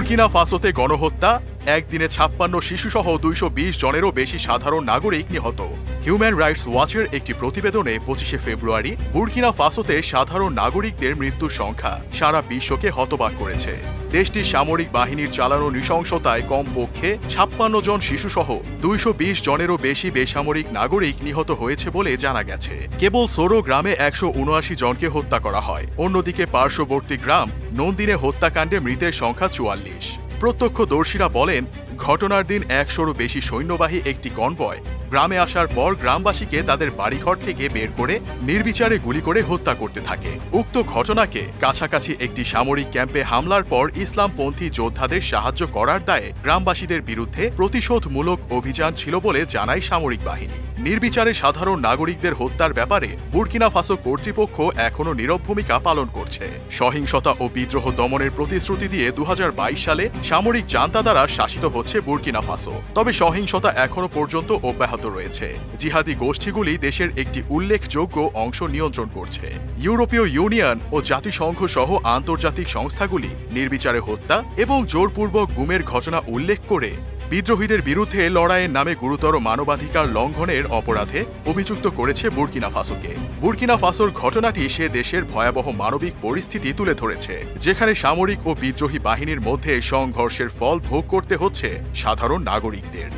Burkina ফাসোতে গণহত্যা, একদিনে ৫৬ শিশুসহ ২২০ জনেরও বেশি সাধারণ নাগরিক নিহত। হিউম্যান রাইটস ওয়াচের একটি প্রতিবেদনে ২৫শে ফেব্রুয়ারি বুর্কিনা ফাসোতে সাধারণ নাগরিকদের মৃত্যুর সংখ্যা সারা বিশ্বকে হতবাক করেছে। দেশটির সামরিক বাহিনীর চালানো নৃশংসতায় কমপক্ষে ৫৬ জন শিশুসহ ২২০ জনেরও বেশি বেসামরিক নাগরিক নিহত হয়েছে বলে জানা গেছে। কেবল সোরো গ্রামে ১৭৯ জনকে হত্যা করা হয়। অন্যদিকে পার্শ্ববর্তী গ্রাম নন্দিনে হত্যাকাণ্ডে মৃতের সংখ্যা ৪৪। প্রত্যক্ষদর্শীরা বলেন, ঘটনার দিন ১০০রও বেশি সৈন্যবাহী একটি কনভয় গ্রামে আসার পর গ্রামবাসীকে তাদের বাড়িঘর থেকে বের করে নির্বিচারে গুলি করে হত্যা করতে থাকে। উক্ত ঘটনাকে কাছাকাছি একটি সামরিক ক্যাম্পে হামলার পর ইসলামপন্থী যোদ্ধাদের সাহায্য করার দায়ে গ্রামবাসীদের বিরুদ্ধে প্রতিশোধমূলক অভিযান ছিল বলে জানায় সামরিক বাহিনী। নির্বিচারে সাধারণ নাগরিকদের হত্যার ব্যাপারে বুর্কিনা ফাসো কর্তৃপক্ষ এখনও নীরব ভূমিকা পালন করছে। সহিংসতা ও বিদ্রোহ দমনের প্রতিশ্রুতি দিয়ে ২০২২ সালে সামরিক জান্তা দ্বারা শাসিত হচ্ছে বুর্কিনা ফাসো। তবে সহিংসতা এখনো পর্যন্ত অব্যাহত রয়েছে। জিহাদি গোষ্ঠীগুলি দেশের একটি উল্লেখযোগ্য অংশ নিয়ন্ত্রণ করছে। ইউরোপীয় ইউনিয়ন ও জাতিসংঘ সহ আন্তর্জাতিক সংস্থাগুলি নির্বিচারে হত্যা এবং জোরপূর্বক গুমের ঘটনা উল্লেখ করে বিদ্রোহীদের বিরুদ্ধে লড়াইয়ের নামে গুরুতর মানবাধিকার লঙ্ঘনের অপরাধে অভিযুক্ত করেছে বুর্কিনা ফাসোকে। বুর্কিনা ফাসোর ঘটনাটি সে দেশের ভয়াবহ মানবিক পরিস্থিতি তুলে ধরেছে, যেখানে সামরিক ও বিদ্রোহী বাহিনীর মধ্যে সংঘর্ষের ফল ভোগ করতে হচ্ছে সাধারণ নাগরিকদের।